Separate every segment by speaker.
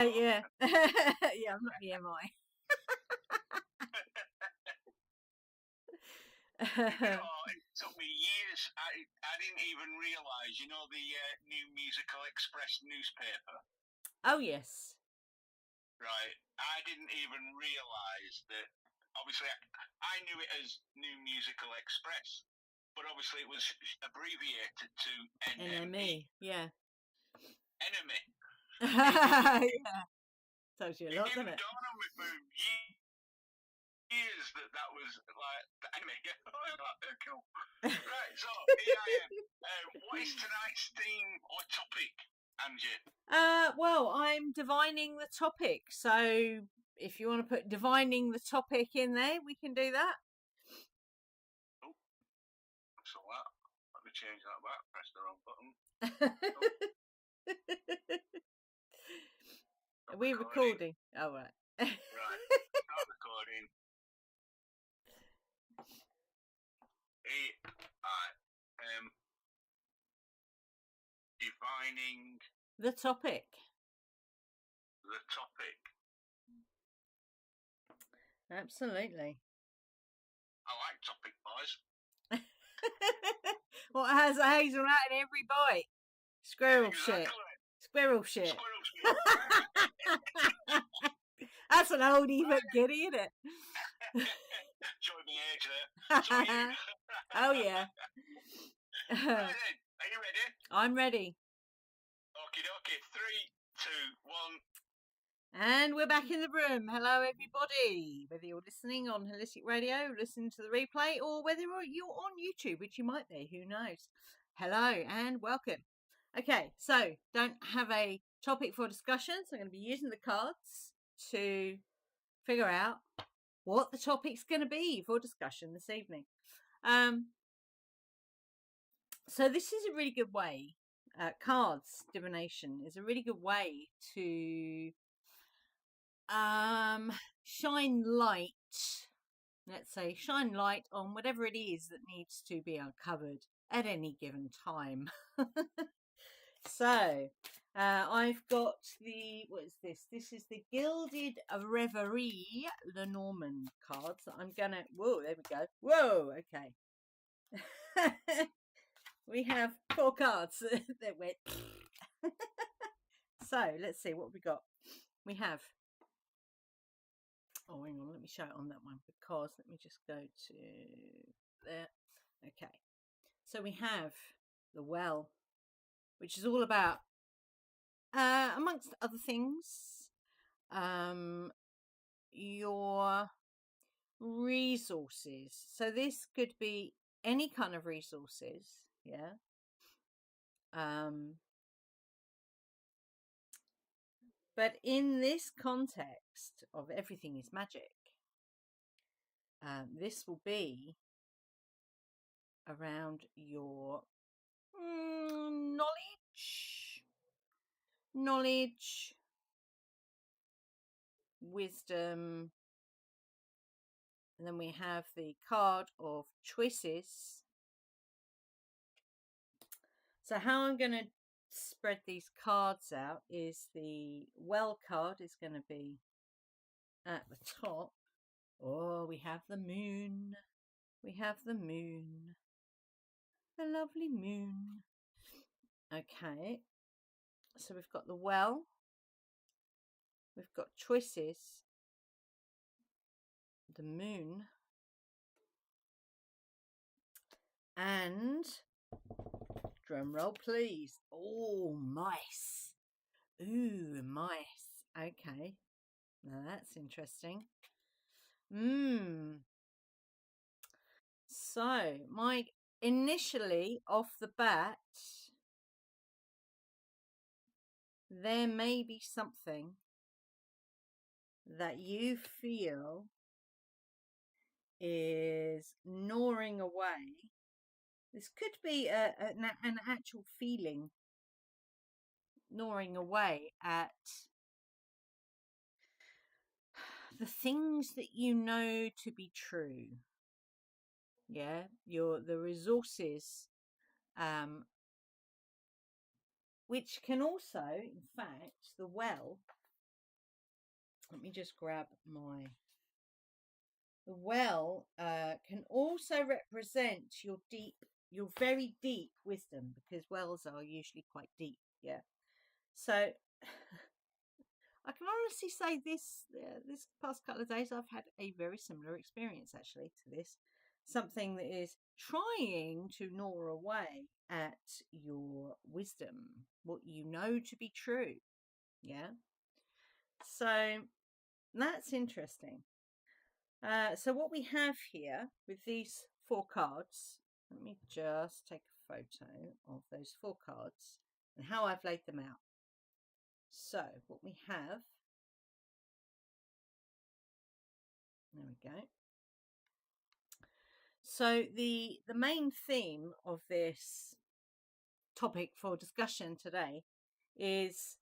Speaker 1: Yeah. Yeah, I'm not EMI.
Speaker 2: It took me years. I didn't even realise, the New Musical Express newspaper,
Speaker 1: Oh, yes.
Speaker 2: right? I didn't even realise that, obviously, I knew it as New Musical Express, but obviously it was abbreviated to NME.
Speaker 1: Yeah.
Speaker 2: Enemy.
Speaker 1: Yeah. Tells you a
Speaker 2: It
Speaker 1: lot, doesn't
Speaker 2: didn't
Speaker 1: it?
Speaker 2: dawn on me for years that was like the enemy. Cool. Right, so here I am. What is tonight's theme or topic, Angie?
Speaker 1: Well, I'm divining the topic. So if you want to put divining the topic in there, we can do that.
Speaker 2: Oh, so that. Let me change that back. Press the wrong button.
Speaker 1: Are we recording? Oh, right.
Speaker 2: Right. Start recording. I am defining
Speaker 1: The topic.
Speaker 2: the topic.
Speaker 1: Absolutely.
Speaker 2: I like topic, boys.
Speaker 1: What has a hazelnut in every bite? Squirrel shit. Squirrel shit.
Speaker 2: Squirrel shit.
Speaker 1: That's an oldie but goodie, isn't it?
Speaker 2: Showing me age there. So you...
Speaker 1: Oh, yeah.
Speaker 2: Right then, are you ready?
Speaker 1: I'm ready.
Speaker 2: Okie dokie. 3, 2, 1.
Speaker 1: And we're back in the room. Hello, everybody. Whether you're listening on Holistic Radio, listening to the replay, or whether you're on YouTube, which you might be, who knows. Hello and welcome. Okay, so don't have a topic for discussion, so I'm going to be using the cards to figure out what the topic's going to be for discussion this evening. So this is a really good way. Cards divination is a really good way to shine light. Let's say shine light on whatever it is that needs to be uncovered at any given time. So I've got what is this? This is the Gilded Reverie Lenormand cards that I'm gonna. Whoa, there we go. Whoa, okay. We have 4 cards that went. So let's see what we got. We have. Oh, hang on, let me show it on that one because let me just go to there. Okay, so we have the Well, which is all about, amongst other things, your resources. So this could be any kind of resources, yeah. But in this context of everything is magic, this will be around your knowledge, wisdom, and then we have the card of choices. So how I'm going to spread these cards out is the Well card is going to be at the top. Oh, we have the moon. We have the moon. The lovely moon. Okay. So we've got the Well. We've got choices. The moon. And drum roll, please. Oh, mice. Ooh, mice. Okay. Now that's interesting. So, initially off the bat, there may be something that you feel is gnawing away. This could be an actual feeling gnawing away at the things that you know to be true. Yeah, the resources, which can also, in fact, the Well let me just grab my. The well can also represent your very deep wisdom, because wells are usually quite deep. Yeah. So I can honestly say this past couple of days I've had a very similar experience actually to this. Something that is trying to gnaw away at your wisdom, what you know to be true. Yeah. So that's interesting. So what we have here with these 4 cards, let me just take a photo of those 4 cards and how I've laid them out. So what we have, there we go. So the main theme of this topic for discussion today is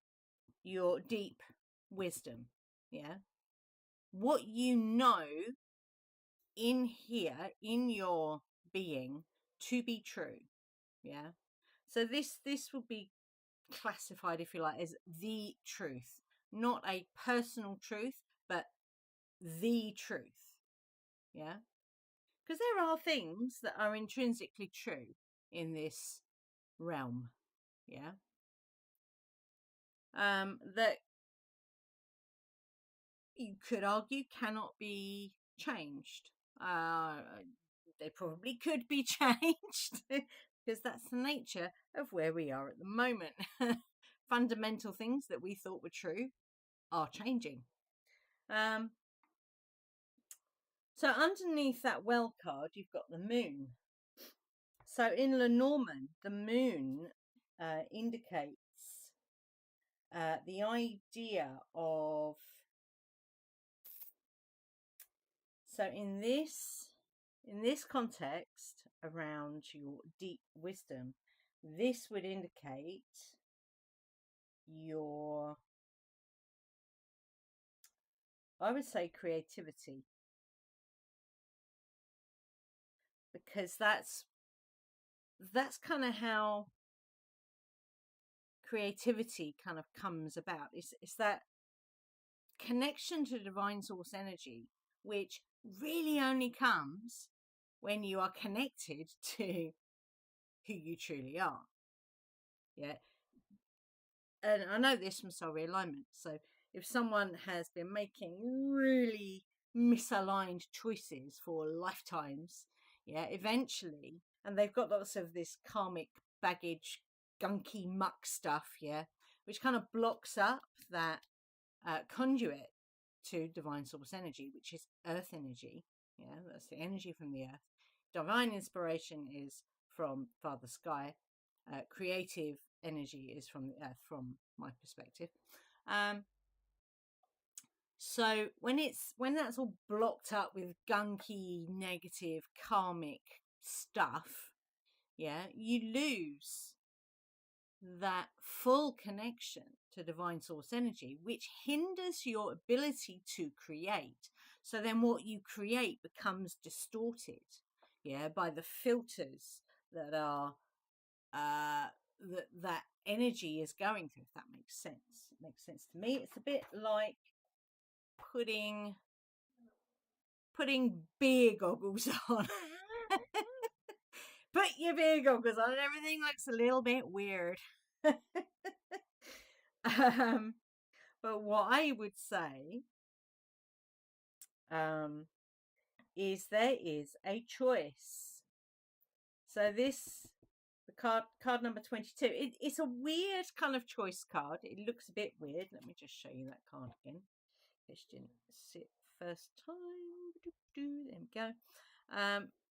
Speaker 1: your deep wisdom. Yeah. What you know in here, in your being, to be true. Yeah. So this will be classified, if you like, as the truth, not a personal truth, but the truth. Yeah. Because there are things that are intrinsically true in this realm. Yeah. That you could argue cannot be changed. They probably could be changed because that's the nature of where we are at the moment. Fundamental things that we thought were true are changing. So underneath that well card, you've got the moon. So in Lenormand, the moon indicates the idea of. So in this context around your deep wisdom, this would indicate your, I would say, creativity, because that's kind of how creativity kind of comes about. It's that connection to divine source energy, which really only comes when you are connected to who you truly are. Yeah. And I know this from soul realignment. So if someone has been making really misaligned choices for lifetimes, yeah, eventually, and they've got lots of this karmic baggage, gunky muck stuff, yeah, which kind of blocks up that conduit to divine source energy, which is earth energy. Yeah, that's the energy from the earth. Divine inspiration is from Father Sky. Creative energy is from the earth, from my perspective. So when that's all blocked up with gunky, negative, karmic stuff, yeah, you lose that full connection to divine source energy, which hinders your ability to create. So then what you create becomes distorted, yeah, by the filters that are that energy is going through, if that makes sense. It makes sense to me. It's a bit like putting beer goggles on. Put your beer goggles on and everything looks a little bit weird. But what I would say is there is a choice. So the card number 22, it's a weird kind of choice card. It looks a bit weird. Let me just show you that card again. This didn't sit first time. There we go.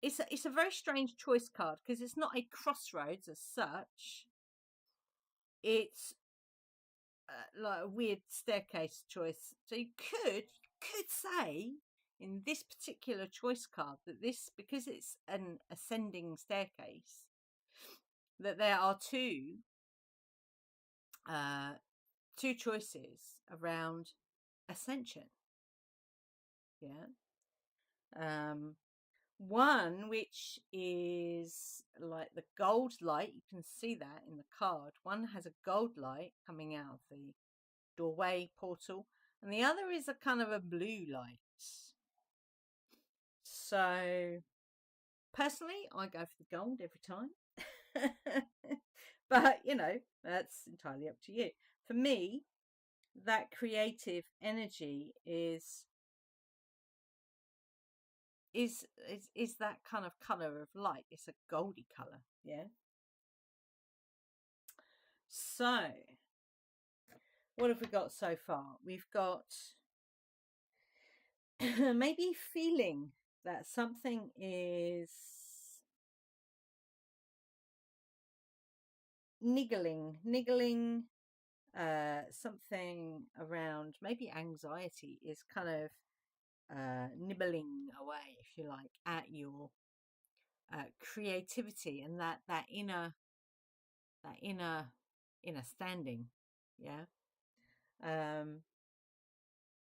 Speaker 1: It's a very strange choice card because it's not a crossroads as such. It's like a weird staircase choice. So you could say in this particular choice card that this, because it's an ascending staircase, that there are two choices around ascension. Yeah. One which is like the gold light, you can see that in the card. One has a gold light coming out of the doorway portal. and the other is a kind of a blue light. So personally, I go for the gold every time. But, you know, that's entirely up to you. For me, that creative energy is that kind of color of light. It's a goldy color, yeah. So, what have we got so far? We've got maybe feeling that something is niggling, something around maybe anxiety is kind of nibbling away, if you like, at your creativity and that inner standing, yeah.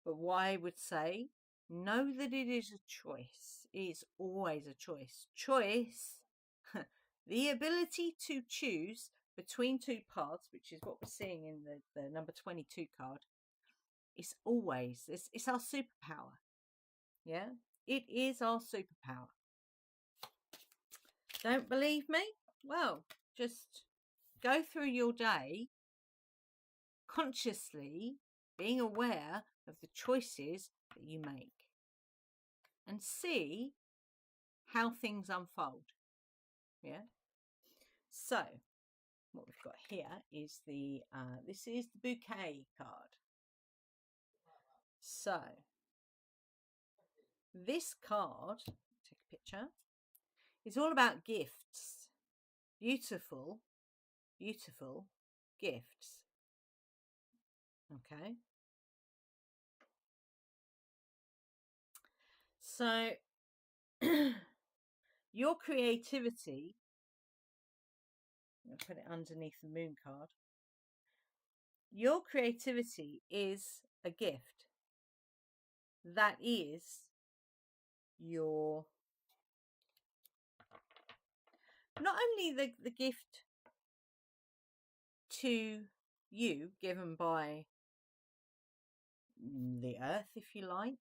Speaker 1: But what I would say, know that it is a choice. It's always a choice. Choice, the ability to choose between two paths, which is what we're seeing in the number 22 card. It's always, it's our superpower. Yeah, it is our superpower. Don't believe me? Well, just go through your day consciously being aware of the choices that you make and see how things unfold. Yeah. So what we've got here is the this is the bouquet card. So this card, take a picture, is all about gifts. Beautiful, beautiful gifts. Okay. So your creativity, I'll put it underneath the moon card. Your creativity is a gift. That is your, not only the gift to you given by the earth, if you like,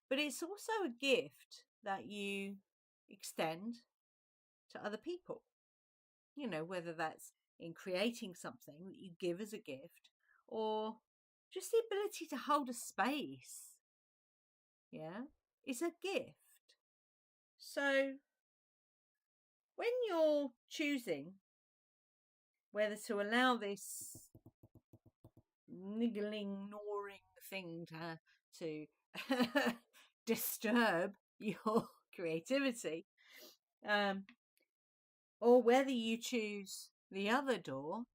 Speaker 1: but it's also a gift that you extend to other people. You know, whether that's in creating something that you give as a gift or just the ability to hold a space. Yeah, it's a gift. So when you're choosing whether to allow this niggling, gnawing thing to disturb your creativity, or whether you choose the other door.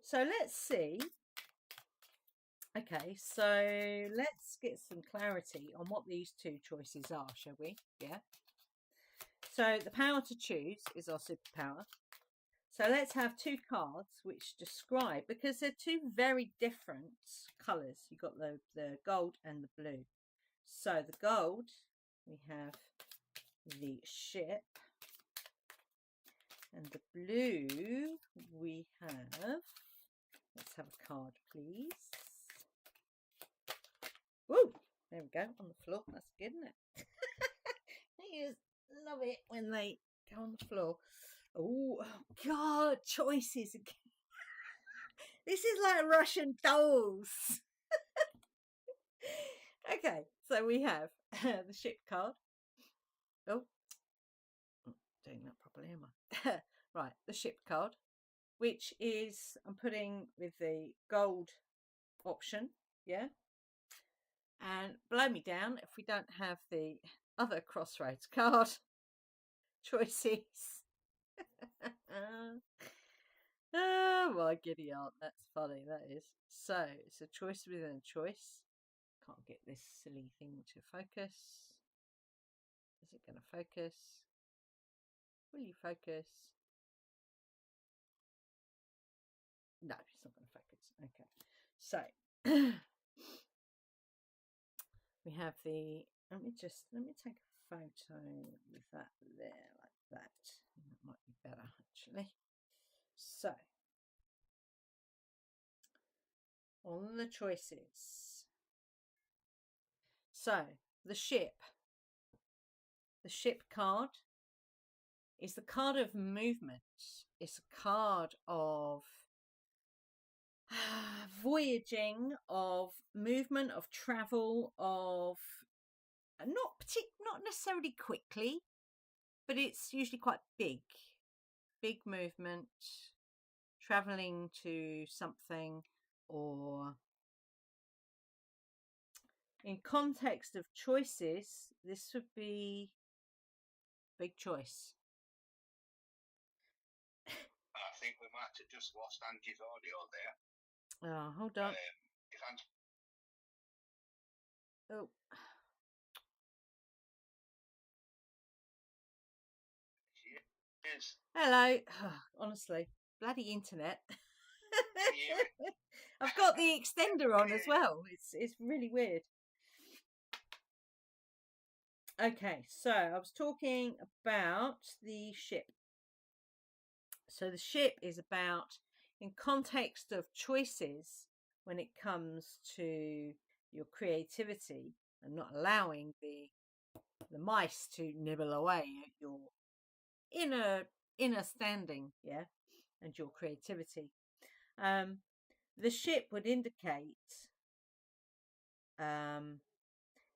Speaker 1: So let's see. Okay, so let's get some clarity on what these two choices are, shall we? Yeah. So the power to choose is our superpower. So let's have two cards which describe, because they're two very different colours. You've got the gold and the blue. So the gold, we have the ship. And the blue, we have, let's have a card, please. Woo! There we go, on the floor. That's good, isn't it? I just love it when they go on the floor. Oh, God, choices again. This is like Russian dolls. Okay, so we have the ship card. Oh, I'm doing that properly, am I? Right, the ship card, which is, I'm putting with the gold option, yeah? And blow me down if we don't have the other crossroads card choices. Oh my giddy aunt, that's funny, that is. So it's a choice within a choice. Can't get this silly thing to focus. Is it going to focus? Will you focus? No, it's not going to focus. Okay, so we have the, let me take a photo with that there, like that. That might be better, actually. So, on the choices, So the ship card is the card of movement. It's a card of voyaging, of movement, of travel, of not necessarily quickly, but it's usually quite big movement, traveling to something, or in context of choices, this would be big choice.
Speaker 2: I think we might have just lost Angie's audio there.
Speaker 1: Oh, hold on. Oh. Hello. Honestly, bloody internet. I've got the extender on as well. It's really weird. Okay, so I was talking about the ship. So the ship is about, in context of choices, when it comes to your creativity and not allowing the mice to nibble away at your inner standing, yeah, and your creativity. The ship would indicate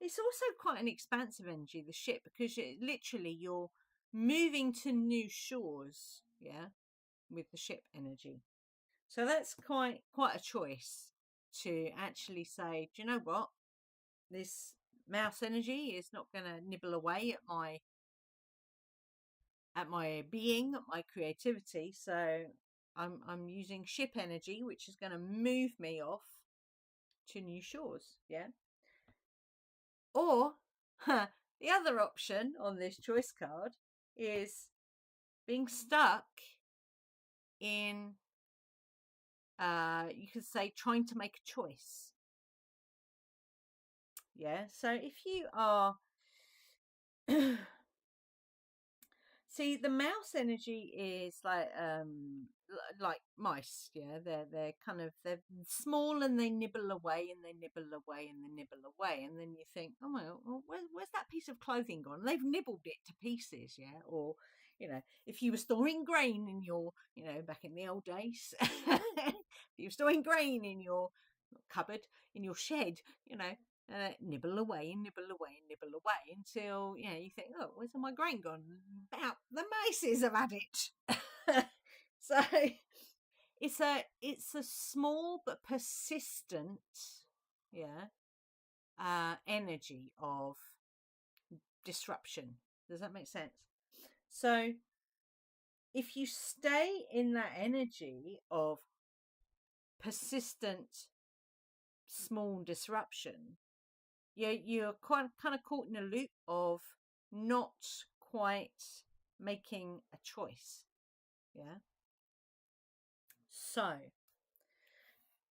Speaker 1: it's also quite an expansive energy, the ship, because literally you're moving to new shores, yeah, with the ship energy. So that's quite a choice to actually say, do you know what, this mouse energy is not going to nibble away at my being, at my creativity. So I'm using ship energy, which is going to move me off to new shores, yeah. Or the other option on this choice card is being stuck in, you could say, trying to make a choice. Yeah, so if you are see, the mouse energy is like mice, yeah. They're kind of, they're small and they nibble away and they nibble away and they nibble away, and then you think, oh well, where's that piece of clothing gone? They've nibbled it to pieces, yeah. Or, you know, if you were storing grain in your, you know, back in the old days, if you were storing grain in your cupboard, in your shed, you know, nibble away and nibble away and nibble away until, you know, you think, oh, where's all my grain gone? About the mices have had it. So it's a small but persistent, yeah, energy of disruption. Does that make sense? So if you stay in that energy of persistent small disruption, you're kind of caught in a loop of not quite making a choice, yeah. So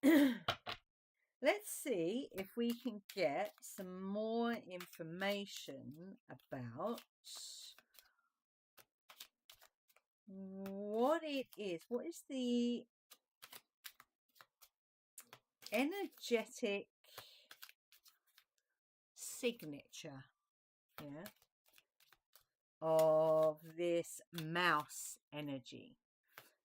Speaker 1: let's see if we can get some more information about what it is. What is the energetic signature, yeah, of this mouse energy?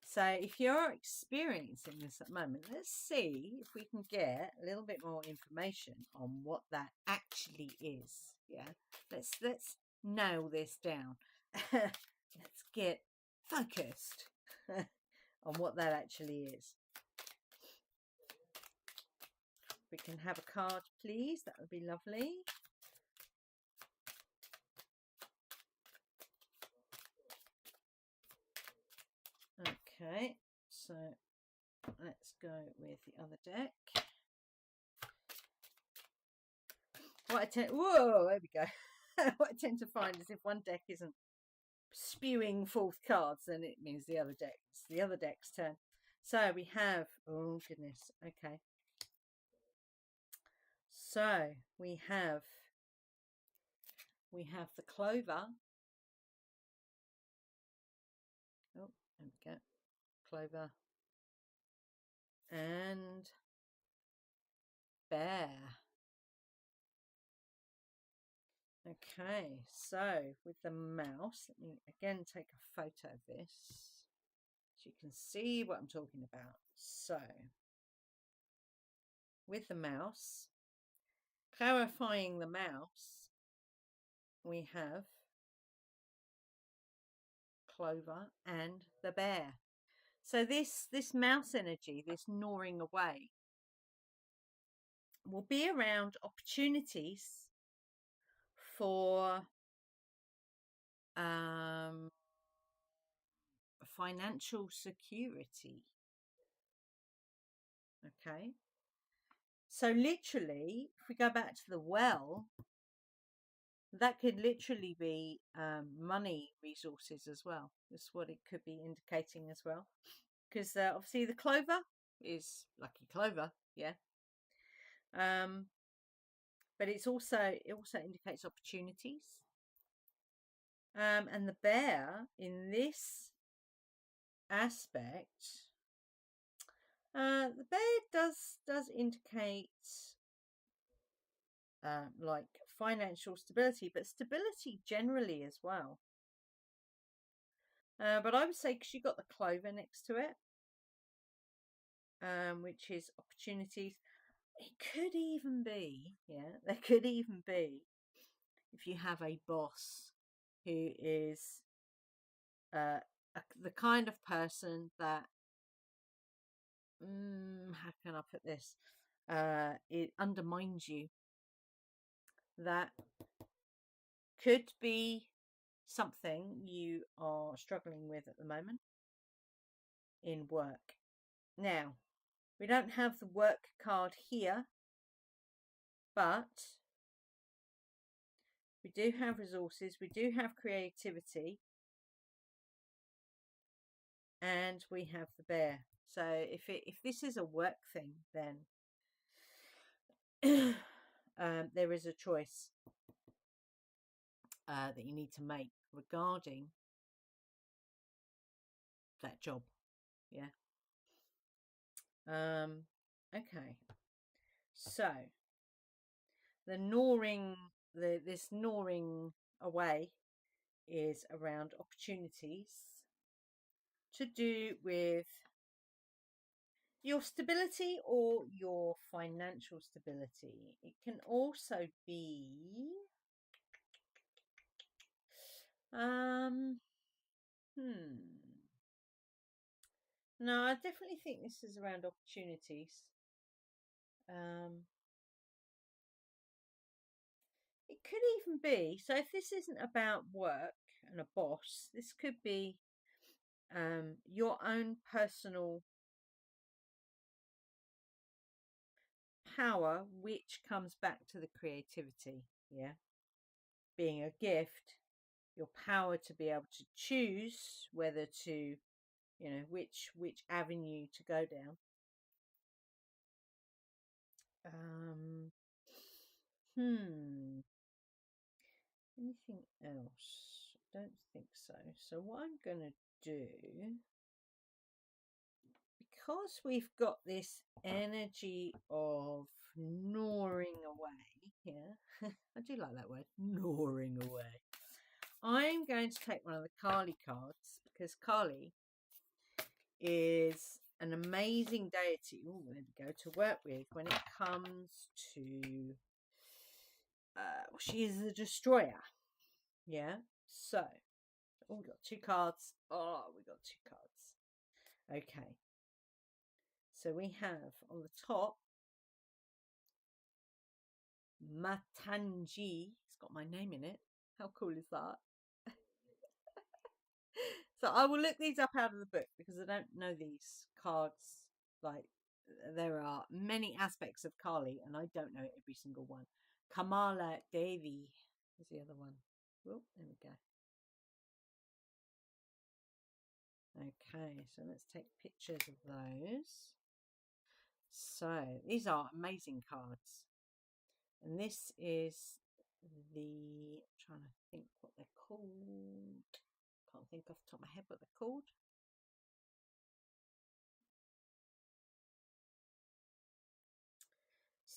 Speaker 1: So if you're experiencing this at the moment, let's see if we can get a little bit more information on what that actually is. Yeah, let's nail this down. Let's get focused on what that actually is. We can have a card, please. That would be lovely. Okay, so let's go with the other deck. Whoa, there we go. What I tend to find is if one deck isn't spewing forth cards, then it means the other deck's turn. So we have, oh goodness, okay. So we have the clover. Oh, there we go. Clover and bear. Okay, so with the mouse, let me again take a photo of this so you can see what I'm talking about. So with the mouse, clarifying the mouse, we have Clover and the bear. So this mouse energy, this gnawing away, will be around opportunities for financial security. Okay. So literally, if we go back to the well, that could literally be money resources as well. That's what it could be indicating as well. Because obviously the clover is lucky clover, yeah. But it also indicates opportunities. And the bear in this aspect, the bear does indicate like financial stability, but stability generally as well. But I would say because you got the clover next to it, which is opportunities. It could even be, yeah, there could even be, if you have a boss who is the kind of person that, how can I put this? It undermines you. That could be something you are struggling with at the moment in work. Now, we don't have the work card here, but we do have resources, we do have creativity, and we have the bear. So if this is a work thing, then there is a choice that you need to make regarding that job. Yeah. Okay. So the gnawing, this gnawing away is around opportunities to do with your stability or your financial stability. It can also be no, I definitely think this is around opportunities. It could even be, so if this isn't about work and a boss, this could be your own personal power, which comes back to the creativity. Yeah, being a gift, your power to be able to choose whether to, which avenue to go down. Anything else? Don't think so. So what I'm going to do, because we've got this energy of gnawing away, yeah, I do like that word, gnawing away. I'm going to take one of the Kali cards, because Kali is an amazing deity, there we go, to work with when it comes to, she is the destroyer. Yeah, so we got two cards. Oh, we got two cards. Okay, so we have on the top Matangi. It's got my name in it. How cool is that? So I will look these up out of the book because I don't know these cards. Like, there are many aspects of Kali and I don't know every single one. Kamala Devi is the other one. Oh, there we go. Okay, so let's take pictures of those. So these are amazing cards. And this is the, I'm trying to think what they're called. Can't think off the top of my head what they're called.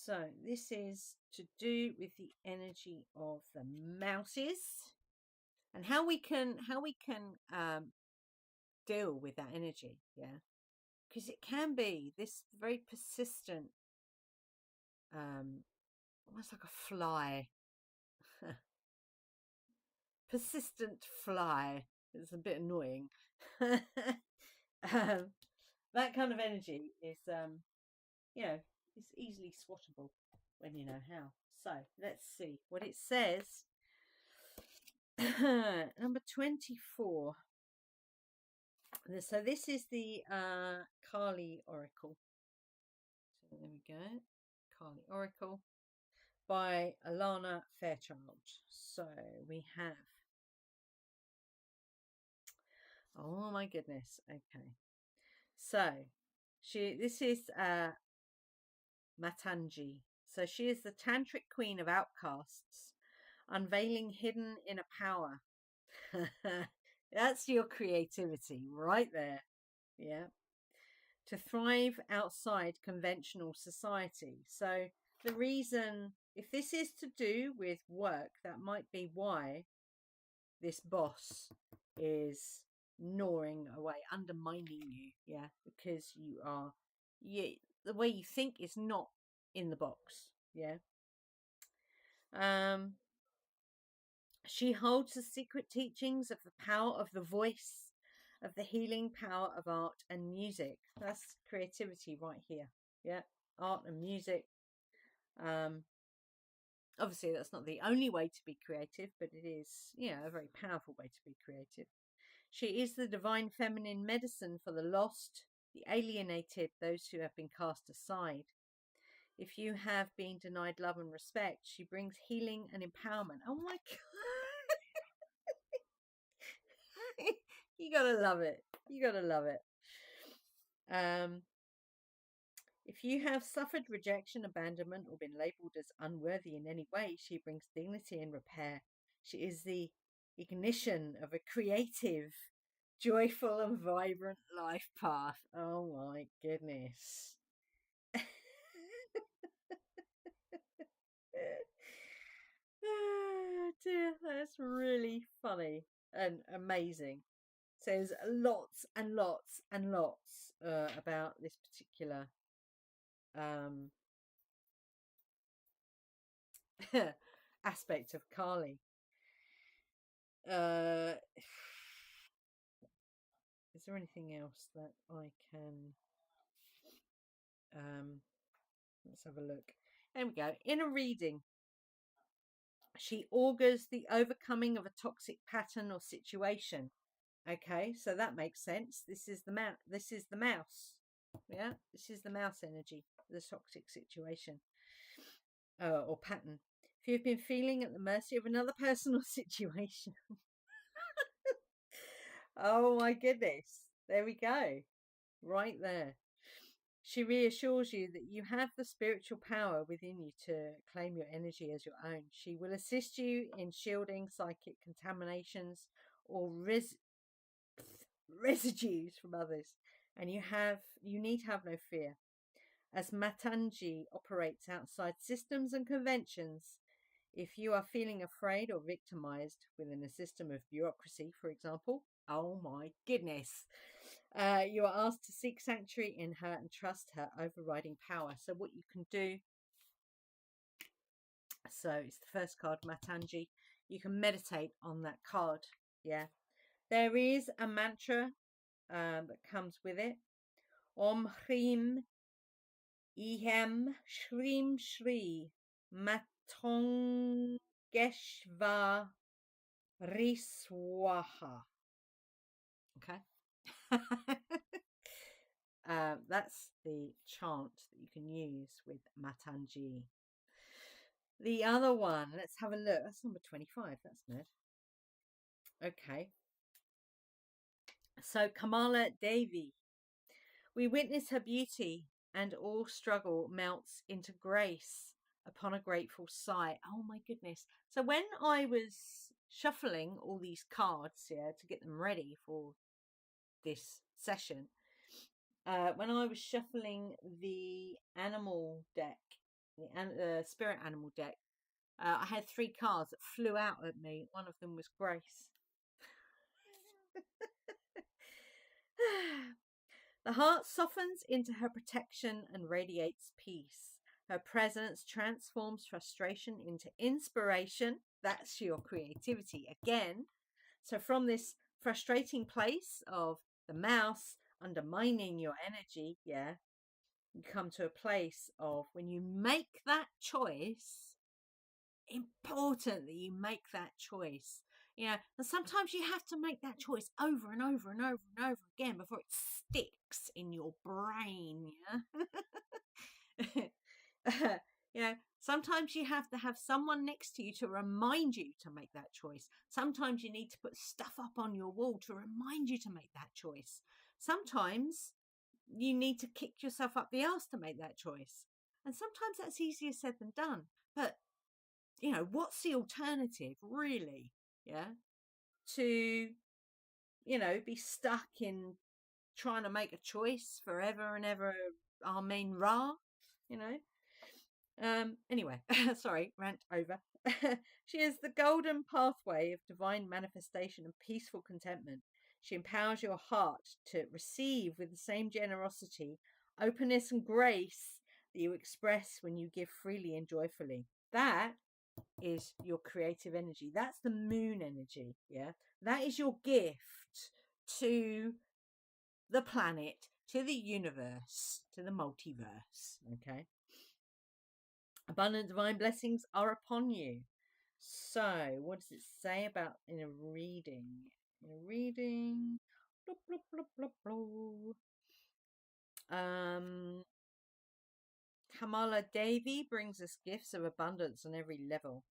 Speaker 1: So this is to do with the energy of the mouses and how we can deal with that energy. Yeah, because it can be this very persistent, almost like a fly, persistent fly. It's a bit annoying. That kind of energy is, it's easily swattable when you know how. So let's see what it says. Number 24. So this is the Kali Oracle. So there we go. Kali Oracle by Alana Fairchild. So we have. Oh my goodness. Okay. So this is Matangi. So she is the tantric queen of outcasts, unveiling hidden inner power. That's your creativity right there. Yeah. To thrive outside conventional society. So the reason, if this is to do with work, that might be why this boss is gnawing away, undermining you. Yeah. Because the way you think is not in the box. Yeah. She holds the secret teachings of the power of the voice, of the healing power of art and music. That's creativity right here. Yeah, art and music. Obviously, that's not the only way to be creative, but it is, a very powerful way to be creative. She is the divine feminine medicine for the lost, the alienated, those who have been cast aside. If you have been denied love and respect, she brings healing and empowerment. Oh my God. You gotta love it. You gotta love it. If you have suffered rejection, abandonment, or been labeled as unworthy in any way, she brings dignity and repair. She is the ignition of a creative, joyful, and vibrant life path. Oh my goodness. Oh dear, that's really funny and amazing. So there's lots and lots and lots about this particular aspect of Kali. Is there anything else that I can let's have a look. There we go. In a reading, she augurs the overcoming of a toxic pattern or situation. Okay, so that makes sense. This is the mouse. Yeah, this is the mouse energy, the toxic situation or pattern. If you've been feeling at the mercy of another person or situation. Oh my goodness. There we go. Right there. She reassures you that you have the spiritual power within you to claim your energy as your own. She will assist you in shielding psychic contaminations or residues from others. And you need to have no fear. As Matangi operates outside systems and conventions, if you are feeling afraid or victimized within a system of bureaucracy, for example, oh my goodness, you are asked to seek sanctuary in her and trust her overriding power. So what you can do, so it's the first card, Matangi. You can meditate on that card. Yeah. There is a mantra that comes with it. Om Hrim Ihem Shrim Shri Matongeshva Riswaha. Okay. That's the chant that you can use with Matangi. The other one, let's have a look. That's number 25. That's good. Okay. So Kamala Devi. We witness her beauty, and all struggle melts into grace upon a grateful sigh. Oh my goodness. So when I was shuffling all these cards here to get them ready for this session, when I was shuffling the animal deck, the spirit animal deck, I had 3 cards that flew out at me. One of them was Grace. The heart softens into her protection and radiates peace. Her presence transforms frustration into inspiration. That's your creativity again. So from this frustrating place of the mouse undermining your energy, yeah, you come to a place of when you make that choice, important that you make that choice. And sometimes you have to make that choice over and over and over and over again before it sticks in your brain. Sometimes you have to have someone next to you to remind you to make that choice. Sometimes you need to put stuff up on your wall to remind you to make that choice. Sometimes you need to kick yourself up the arse to make that choice. And sometimes that's easier said than done. But what's the alternative, really? To, be stuck in trying to make a choice forever and ever. Amen Ra, Anyway, sorry, rant over. She is the golden pathway of divine manifestation and peaceful contentment. She empowers your heart to receive with the same generosity, openness, and grace that you express when you give freely and joyfully. That is your creative energy. That's the moon energy. That is your gift to the planet, to the universe, to the multiverse. Okay. Abundant divine blessings are upon you. So what does it say about in a reading? Blah, blah, blah, blah, blah. Kamala Devi brings us gifts of abundance on every level.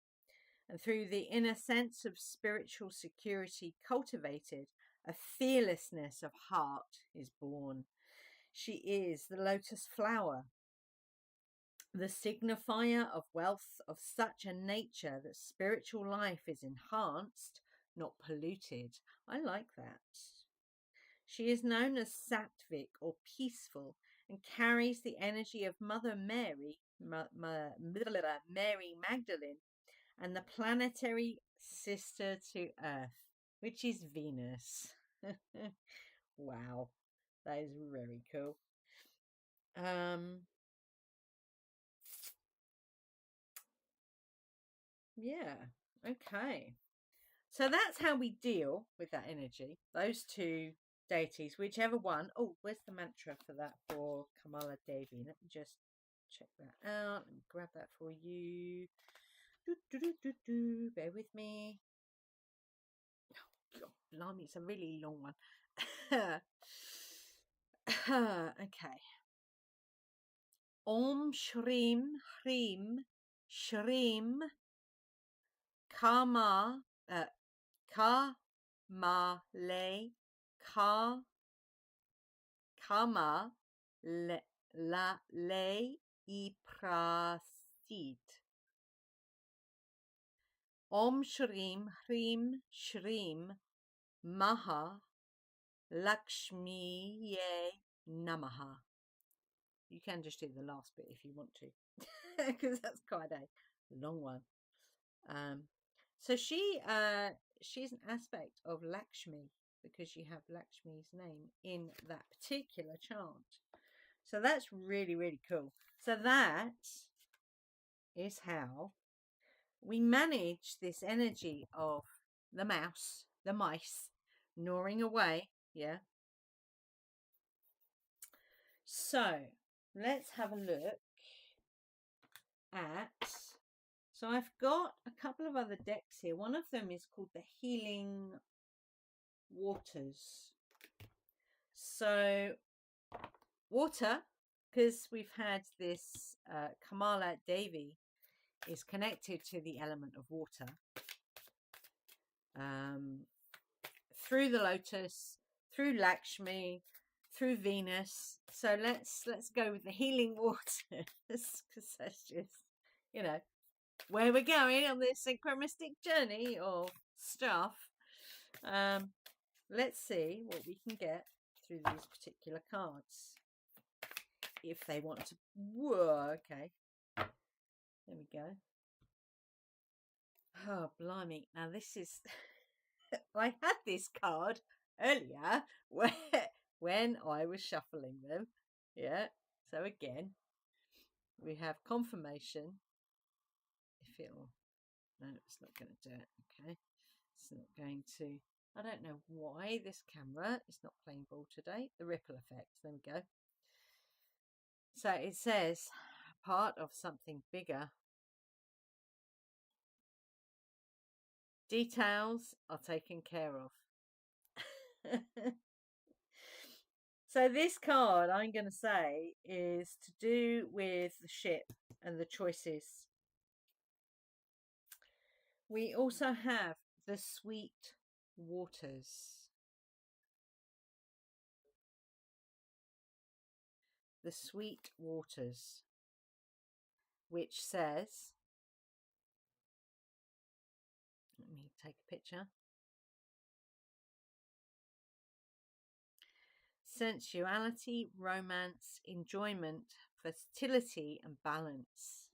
Speaker 1: And through the inner sense of spiritual security cultivated, a fearlessness of heart is born. She is the lotus flower, the signifier of wealth of such a nature that spiritual life is enhanced, not polluted. I like that. She is known as sattvic or peaceful and carries the energy of Mother Mary, Mary Magdalene, and the planetary sister to Earth, which is Venus. Wow, that is very cool. Yeah, okay. So that's how we deal with that energy. Those 2 deities, whichever one. Oh, where's the mantra for that for Kamala Devi? Let me just check that out. Let me grab that for you. Bear with me. Oh, God, blimey, it's a really long one. Okay. Om Shrim Hrim Shrim Kama Kama Le Kama La Le Iprasit. Om Shrim Hrim Shrim Maha Lakshmi Ye Namaha. You can just do the last bit if you want to, because that's quite a long one. So she's an aspect of Lakshmi because you have Lakshmi's name in that particular chant. So that's really, really cool. So that is how we manage this energy of the mice gnawing away. So let's have a look at. So I've got a couple of other decks here. One of them is called the Healing Waters. So water, because we've had this Kamala Devi is connected to the element of water through the lotus, through Lakshmi, through Venus. So let's go with the healing waters, because that's just where we're going on this synchronistic journey or stuff. Let's see what we can get through these particular cards if they want to. Whoa, okay. There we go. Oh, blimey. Now this is... I had this card earlier when I was shuffling them. Yeah. So again, we have confirmation. If it'll... No, it's not going to do it. Okay. It's not going to... I don't know why this camera is not playing ball today. The ripple effect. There we go. So it says part of something bigger. Details are taken care of. So this card, I'm going to say, is to do with the ship and the choices. We also have the sweet waters. The sweet waters, which says, let me take a picture. Sensuality, romance, enjoyment, fertility, and balance.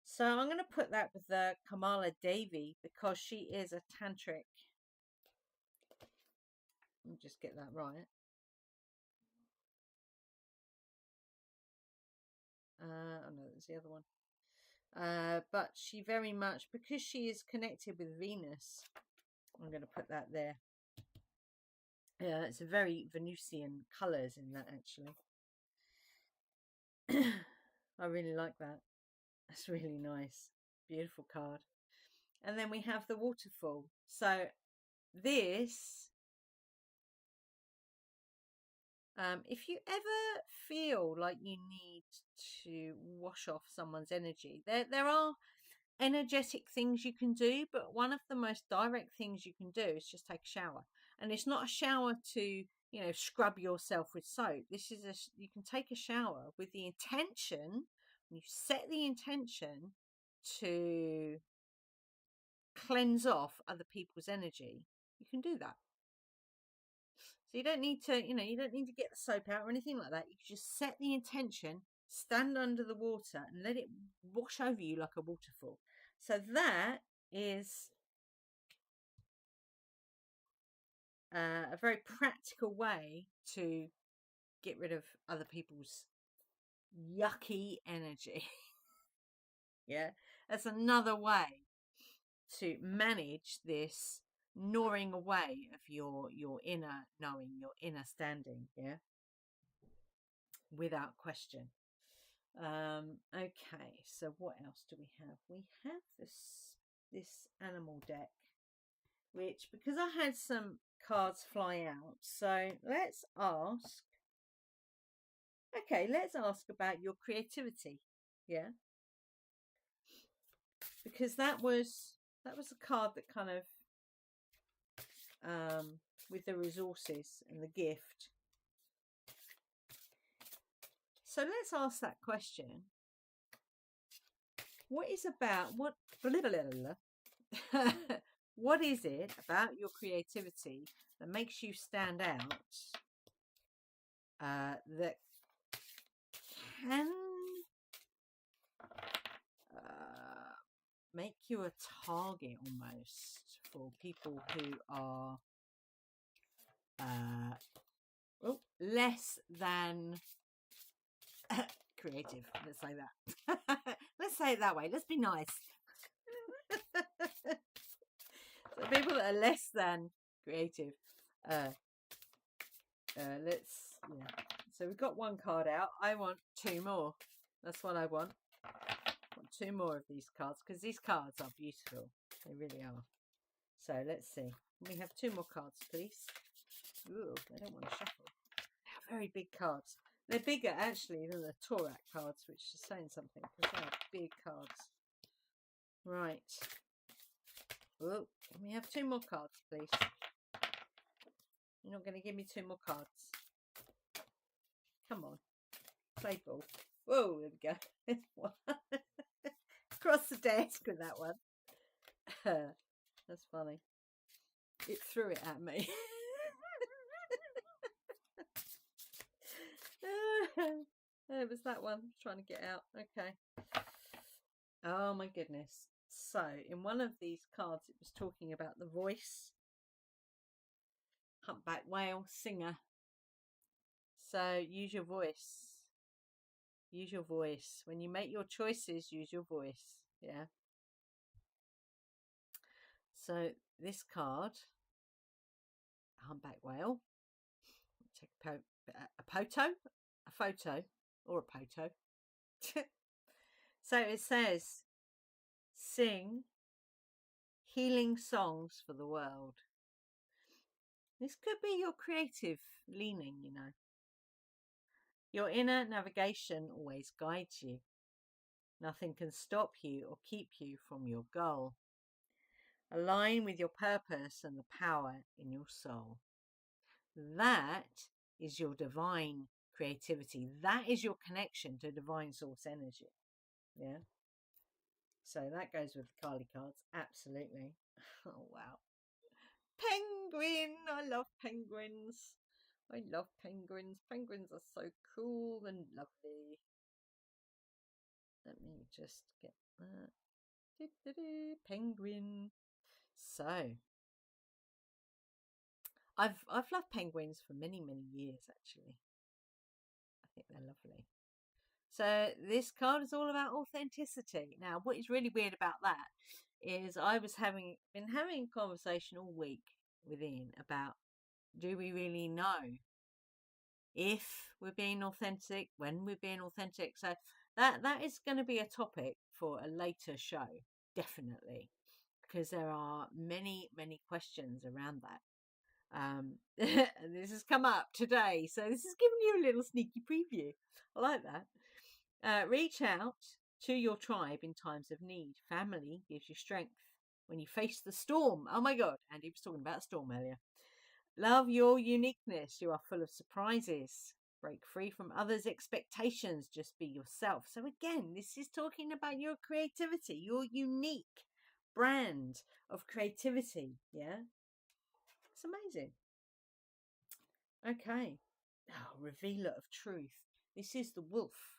Speaker 1: So I'm going to put that with the Kamala Devi because she is a tantric. Let me just get that right. Oh no, that's the other one. But she very much, because she is connected with Venus, I'm going to put that there. Yeah, it's a very Venusian colours in that, actually. I really like that. That's really nice. Beautiful card. And then we have the waterfall. So this, if you ever feel like you need to wash off someone's energy, there are energetic things you can do, but one of the most direct things you can do is just take a shower. And it's not a shower to, scrub yourself with soap. This is you can take a shower with the intention, you set the intention to cleanse off other people's energy. You can do that. So you don't need to, you don't need to get the soap out or anything like that. You can just set the intention, stand under the water and let it wash over you like a waterfall. So that is a very practical way to get rid of other people's yucky energy. Yeah, that's another way to manage this gnawing away of your inner knowing, your inner standing. Yeah, without question. Okay, so what else do we have? We have this animal deck, which, because I had some cards fly out, so let's ask. Okay, let's ask about your creativity. Yeah, because that was a card that kind of with the resources and the gift. So let's ask that question. What is what is it about your creativity that makes you stand out, that can make you a target almost for people who are less than creative? Let's say that. Let's say it that way. Let's be nice. So people that are less than creative. So we've got one card out. I want two more. That's what I want. I want two more of these cards because these cards are beautiful. They really are. So let's see. We have two more cards, please. Ooh, I don't want to shuffle. They're very big cards. They're bigger actually than the Torak cards, which is saying something because they're big cards. Right. Oh, can we have two more cards, please? You're not going to give me two more cards. Come on. Play ball. Whoa, there we go. Across the desk with that one. That's funny. It threw it at me. It was that one. Trying to get out. Okay. Oh my goodness. So, in one of these cards, it was talking about the voice. Humpback whale, singer. So, use your voice. Use your voice. When you make your choices, use your voice. Yeah. So, this card, humpback whale. Take a photo, or a poto. So it says, sing healing songs for the world. This could be your creative leaning, you know. Your inner navigation always guides you. Nothing can stop you or keep you from your goal. Align with your purpose and the power in your soul. That is your divine creativity. That is your connection to divine source energy. Yeah. So that goes with the Kali cards. Absolutely. Oh, wow. Penguin. I love penguins. I love penguins. Penguins are so cool and lovely. Let me just get that. Penguin. So I've loved penguins for many years, actually. I think they're lovely. So this card is all about authenticity. Now, what is really weird about that is I was been having a conversation all week with Ian about, do we really know if we're being authentic, when we're being authentic? So that is going to be a topic for a later show, definitely, because there are many questions around that. This has come up today, so this is giving you a little sneaky preview. I like that. Reach out to your tribe in times of need. Family gives you strength when you face the storm. Oh my God, Andy was talking about a storm earlier. Love your uniqueness. You are full of surprises. Break free from others' expectations. Just be yourself. So again, this is talking about your creativity, your unique brand of creativity. Yeah. It's amazing. Okay. Oh, revealer of truth. This is the wolf.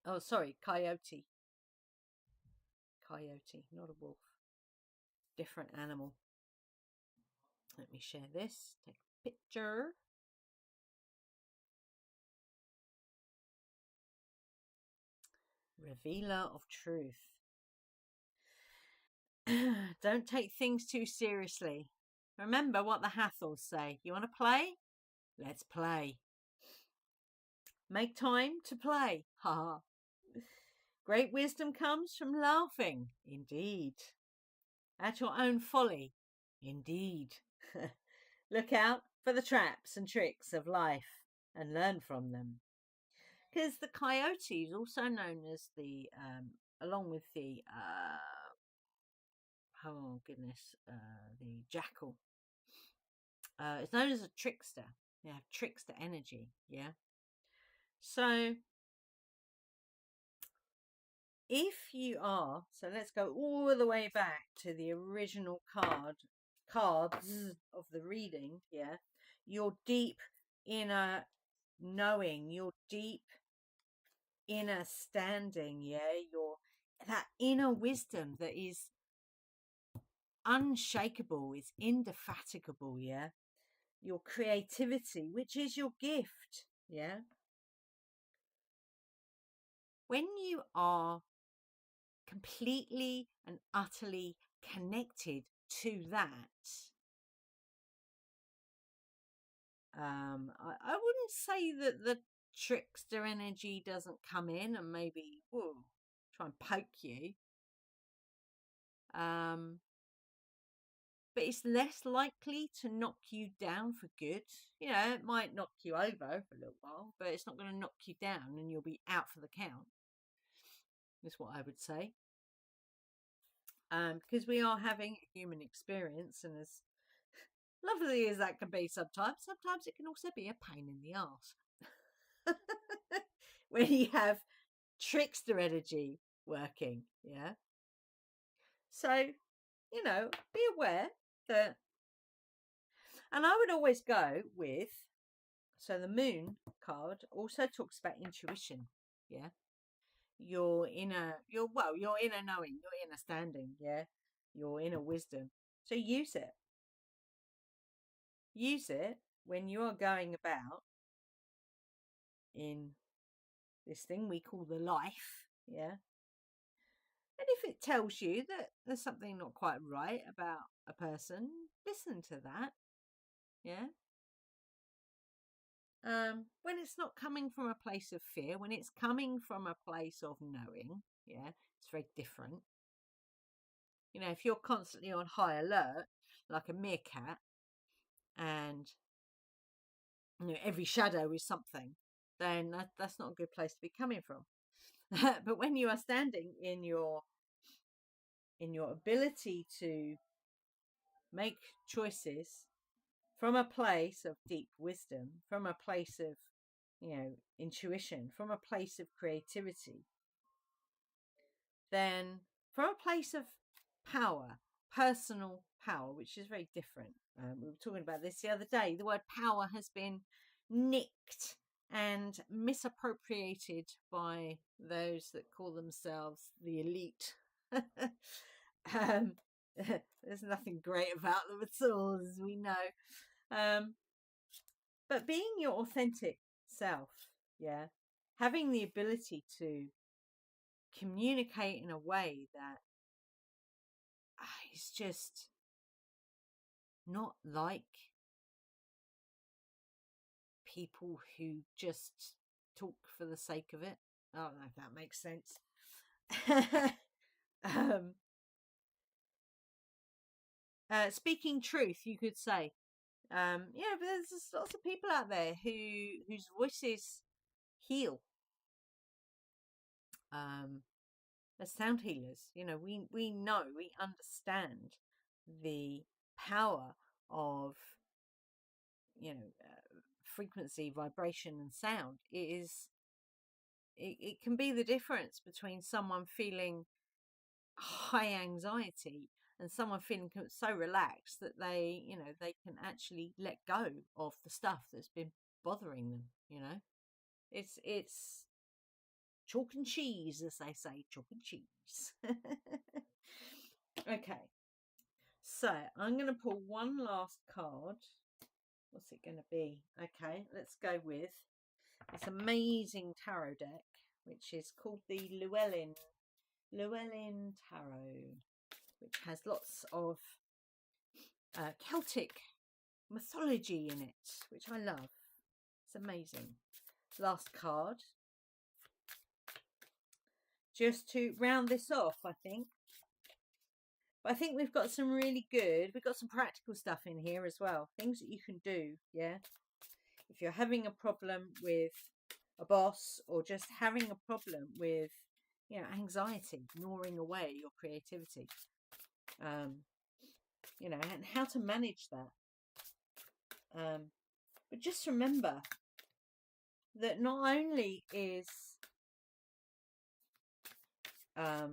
Speaker 1: Oh, sorry, coyote. Coyote, not a wolf. Different animal. Let me share this. Take a picture. Revealer of truth. Don't take things too seriously. Remember what the Hathors say. You want to play? Let's play. Make time to play. Ha. Great wisdom comes from laughing. Indeed. At your own folly. Indeed. Look out for the traps and tricks of life and learn from them. Because the coyote is also known as the, along with the, the jackal. It's known as a trickster. They have trickster energy, yeah? So, if you are, so let's go all the way back to the original cards of the reading, yeah? Your deep inner knowing, your deep inner standing, yeah? That inner wisdom that is unshakable, is indefatigable, yeah? Your creativity, which is your gift, yeah? When you are completely and utterly connected to that, I wouldn't say that the trickster energy doesn't come in and maybe try and poke you. But it's less likely to knock you down for good. You know, it might knock you over for a little while, but it's not going to knock you down and you'll be out for the count. Is what I would say. Because we are having a human experience, and as lovely as that can be sometimes it can also be a pain in the arse. When you have trickster energy working, yeah? So, you know, be aware that, and I would always go with So the moon card also talks about intuition. Yeah. Your inner knowing, your inner standing. Yeah. Your inner wisdom. So use it. Use it when you are going about in this thing we call the life. Yeah. And if it tells you that there's something not quite right about a person, listen to that. Yeah. When it's not coming from a place of fear, when it's coming from a place of knowing, yeah, it's very different. You know, if you're constantly on high alert, like a meerkat, and you know every shadow is something, then that's not a good place to be coming from. But when you are standing in your ability to make choices from a place of deep wisdom, from a place of, you know, intuition, from a place of creativity, then from a place of power, personal power, which is very different. We were talking about this the other day. The word power has been nicked and misappropriated by those that call themselves the elite. There's nothing great about them at all, as we know. But being your authentic self, yeah, having the ability to communicate in a way that is just not like people who just talk for the sake of it. I don't know if that makes sense. Speaking truth, you could say. Yeah, but there's lots of people out there whose voices heal. As sound healers, you know, we know, we understand the power of, you know, frequency, vibration, and sound. It can be the difference between someone feeling high anxiety and someone feeling so relaxed that they, you know, they can actually let go of the stuff that's been bothering them. You know, it's chalk and cheese, as they say, chalk and cheese. Okay, so I'm going to pull one last card. What's it going to be? Okay, let's go with this amazing tarot deck, which is called the Llewellyn Tarot, which has lots of Celtic mythology in it, which I love. It's amazing. Last card. Just to round this off, I think. But I think we've got some really good, we've got some practical stuff in here as well. Things that you can do, yeah? If you're having a problem with a boss or just having a problem with, you know, anxiety, gnawing away your creativity, you know, and how to manage that. But just remember that not only are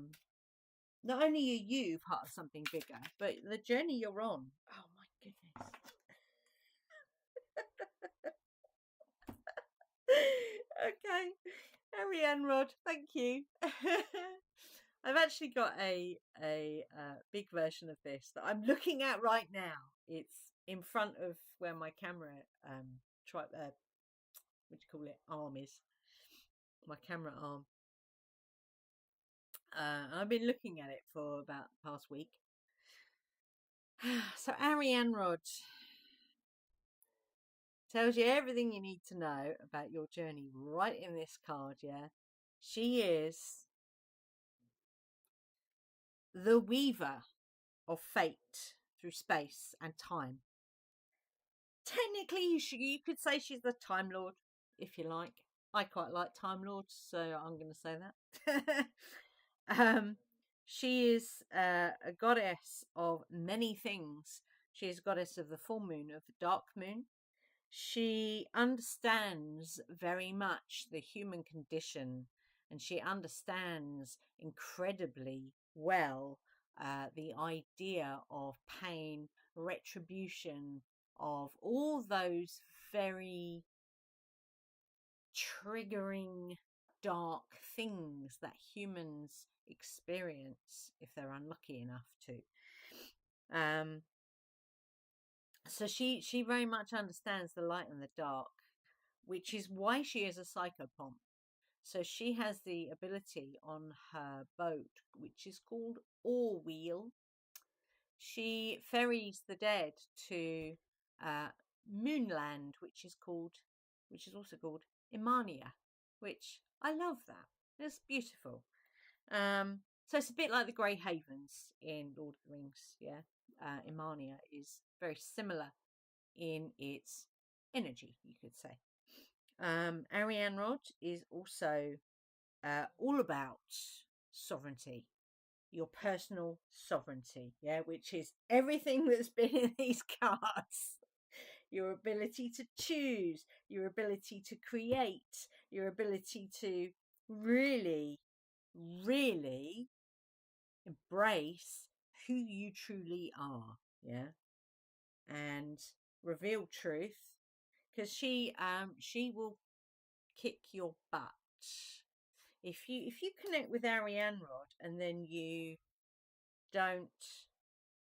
Speaker 1: you part of something bigger, but the journey you're on. Oh my goodness. Okay, Ariane Rod, thank you. I've actually got a big version of this that I'm looking at right now. It's in front of where my camera what do you call it, arm is. My camera arm. I've been looking at it for about the past week. So Ariane Rod tells you everything you need to know about your journey right in this card, yeah? She is the weaver of fate through space and time. Technically, you could say she's the Time Lord, if you like. I quite like Time Lords, so I'm going to say that. She is a goddess of many things. She is a goddess of the full moon, of the dark moon. She understands very much the human condition, and she understands incredibly well the idea of pain, retribution, of all those very triggering dark things that humans experience if they're unlucky enough to. So she very much understands the light and the dark, which is why she is a psychopomp. So she has the ability on her boat, which is called Orwheel. She ferries the dead to Moonland, which is also called Imania, which I love that. It's beautiful. So it's a bit like the Grey Havens in Lord of the Rings. Yeah, Imania is very similar in its energy, you could say. Arianrhod is also all about sovereignty, your personal sovereignty, yeah, which is everything that's been in these cards. Your ability to choose, your ability to create, your ability to really, really embrace who you truly are, yeah, and reveal truth, because she will kick your butt if you connect with Arianrhod and then you don't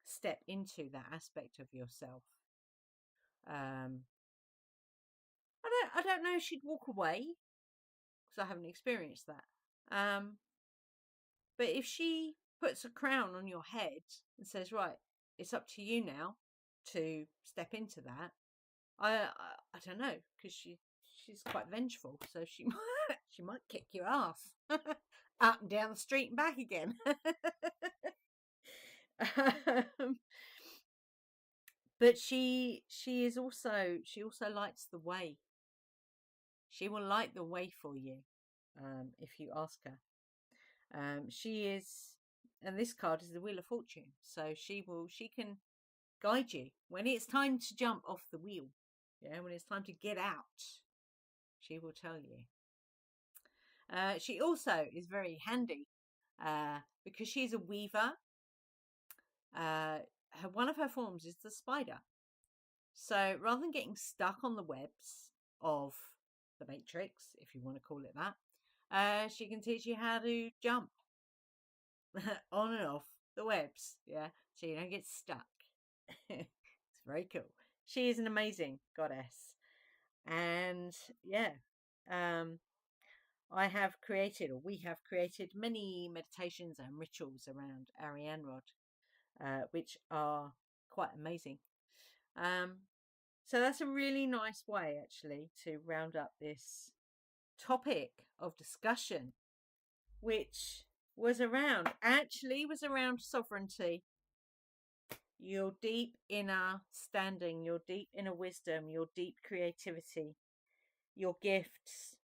Speaker 1: step into that aspect of yourself. I don't know if she'd walk away, because I haven't experienced that. But if she puts a crown on your head and says, right, it's up to you now to step into that, I don't know, because she's quite vengeful, so she might kick your ass up and down the street and back again. But she also lights the way. She will light the way for you, if you ask her. She is, and this card is the Wheel of Fortune, so she can guide you when it's time to jump off the wheel. Yeah, when it's time to get out, she will tell you. She also is very handy because she's a weaver. One of her forms is the spider. So rather than getting stuck on the webs of the Matrix, if you want to call it that, she can teach you how to jump on and off the webs. Yeah, so you don't get stuck. It's very cool. She is an amazing goddess. And yeah, we have created many meditations and rituals around Arianrhod, which are quite amazing. So that's a really nice way, actually, to round up this topic of discussion, which was around sovereignty, your deep inner standing, your deep inner wisdom, your deep creativity, your gifts,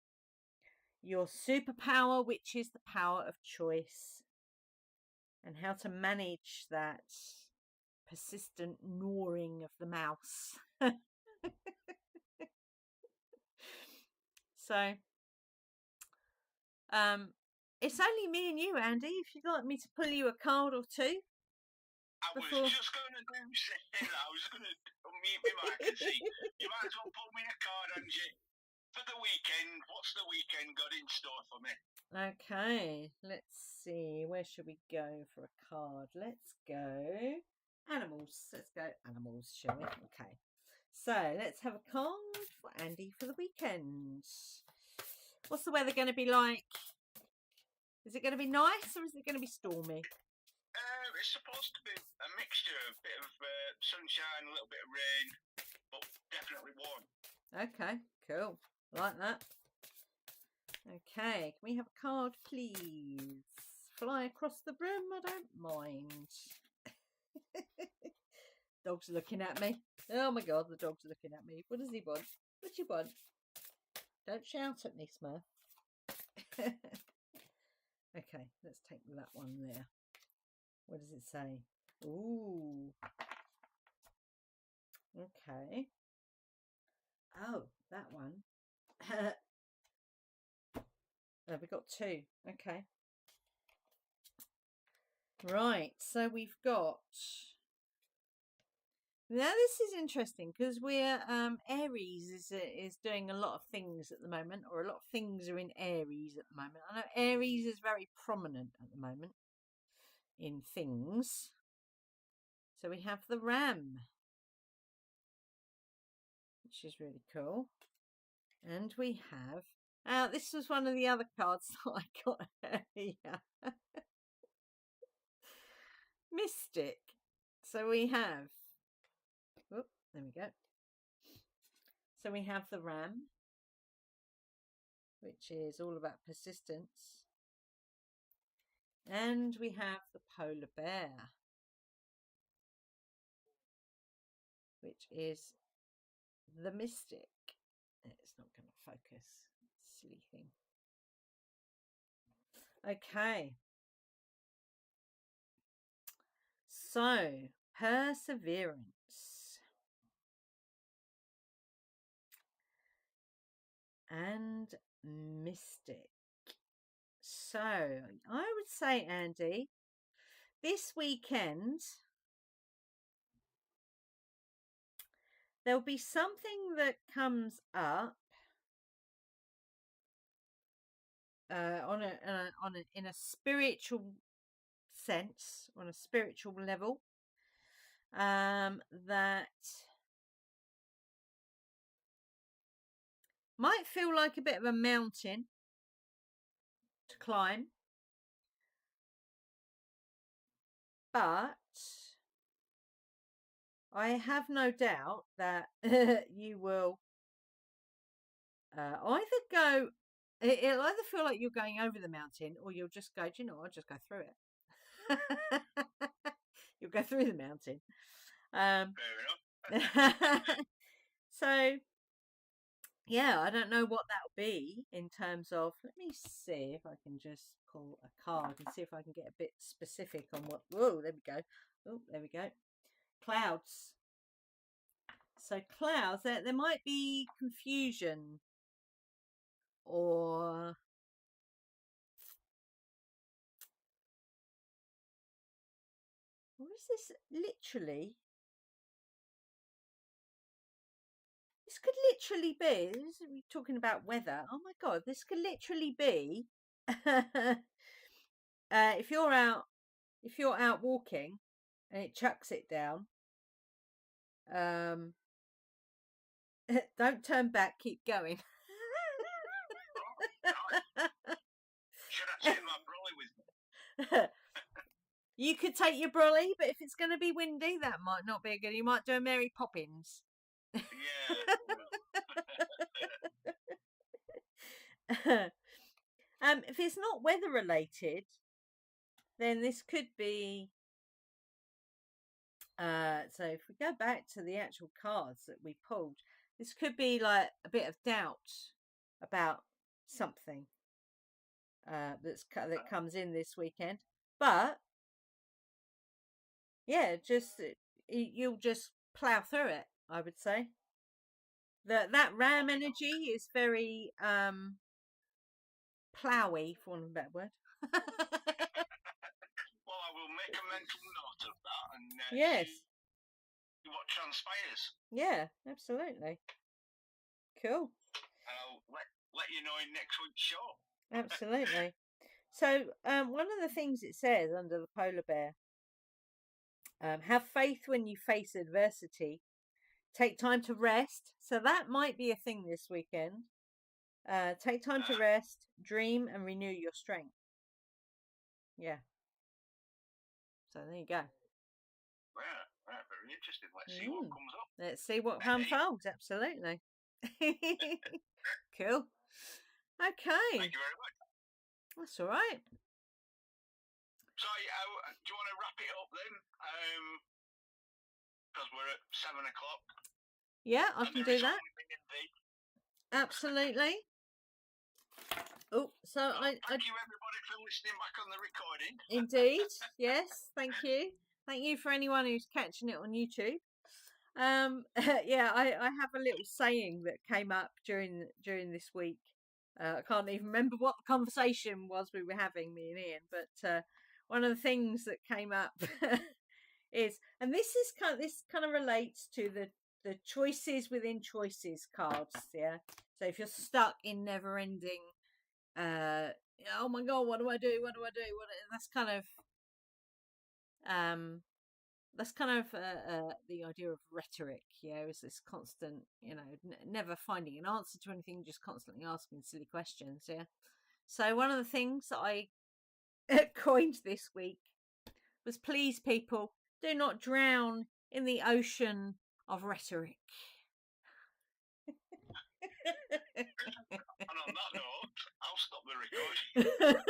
Speaker 1: your superpower, which is the power of choice, and how to manage that persistent gnawing of the mouse. So, it's only me and you, Andy. If you'd like me to pull you a card or two.
Speaker 2: I was just going to say that. I was going to unmute my mic and see. You might as well pull me a card, Angie. For the weekend, what's the weekend got in store for me?
Speaker 1: Okay, let's see. Where should we go for a card? Let's go animals. Let's go animals, shall we? Okay. So let's have a card for Andy for the weekend. What's the weather going to be like? Is it going to be nice or is it going to be stormy?
Speaker 2: It's supposed to be a mixture, a bit of sunshine, a little bit of rain, but definitely warm.
Speaker 1: Okay, cool. Like that. Okay, can we have a card, please? Fly across the room, I don't mind. Dog's looking at me. Oh my god, the dog's looking at me. What does he want? What do you want? Don't shout at me, Smurf. Okay, let's take that one there. What does it say? Ooh. Okay. Oh, that one. We've got two. Okay. Right, so we've got Now this is interesting because we're Aries is doing a lot of things at the moment, or a lot of things are in Aries at the moment. I know Aries is very prominent at the moment in things. So we have the Ram, which is really cool, and we have this was one of the other cards that I got earlier. Mystic. So we have, there we go. So we have the Ram, which is all about persistence. And we have the Polar Bear, which is the Mystic. It's not going to focus. Silly thing. Okay. So, perseverance. And mystic. So, I would say, Andy, this weekend, there'll be something that comes up in a spiritual sense, on a spiritual level, that might feel like a bit of a mountain to climb, but I have no doubt that you will either go, it'll either feel like you're going over the mountain, or you'll just go, do you know, I'll just go through it. You'll go through the mountain.
Speaker 2: Fair enough.
Speaker 1: So, yeah, I don't know what that'll be in terms of, let me see if I can just pull a card and see if I can get a bit specific on what, whoa, there we go. Oh, there we go. Clouds. So clouds, there might be confusion, or what is this literally? This could literally be, we're talking about weather. Oh my God, this could literally be if you're out walking and it chucks it down, don't turn back, keep going.
Speaker 2: Should I take my brolly with me?
Speaker 1: You could take your brolly, but if it's going to be windy, that might not be good. You might do a Mary Poppins.
Speaker 2: Yeah.
Speaker 1: If it's not weather related, then this could be. So if we go back to the actual cards that we pulled, this could be like a bit of doubt about something that comes in this weekend. But yeah, just you'll just plow through it, I would say. That Ram energy is very plowy, for want of a better word.
Speaker 2: Well, I will make a mental note of that and
Speaker 1: yes,
Speaker 2: see what transpires.
Speaker 1: Yeah, absolutely. Cool.
Speaker 2: And I'll let you know in next week's show.
Speaker 1: Absolutely. So, one of the things it says under the Polar Bear, have faith when you face adversity. Take time to rest. So that might be a thing this weekend. Take time to rest, dream, and renew your strength. Yeah. So there you go.
Speaker 2: Right, very interesting. Let's see what comes up.
Speaker 1: Let's see what unfolds. Absolutely. Cool. Okay.
Speaker 2: Thank you very much.
Speaker 1: That's all right.
Speaker 2: So, do you want to wrap it up then? Because we're at 7 o'clock.
Speaker 1: Yeah, I can do that. Absolutely. Oh, so
Speaker 2: thank you everybody for listening back on the recording.
Speaker 1: Indeed, yes, thank you. Thank you for anyone who's catching it on YouTube. Yeah, I have a little saying that came up during this week. I can't even remember what the conversation was we were having, me and Ian, but one of the things that came up is, and this kind of relates to the choices within choices cards. Yeah. So if you're stuck in never ending, oh my god, what do I do? What do I do? That's kind of the idea of rhetoric. Yeah, is this constant, never finding an answer to anything, just constantly asking silly questions. Yeah. So one of the things that I coined this week was, please, people, do not drown in the ocean of rhetoric.
Speaker 2: And on that note, I'll stop the recording.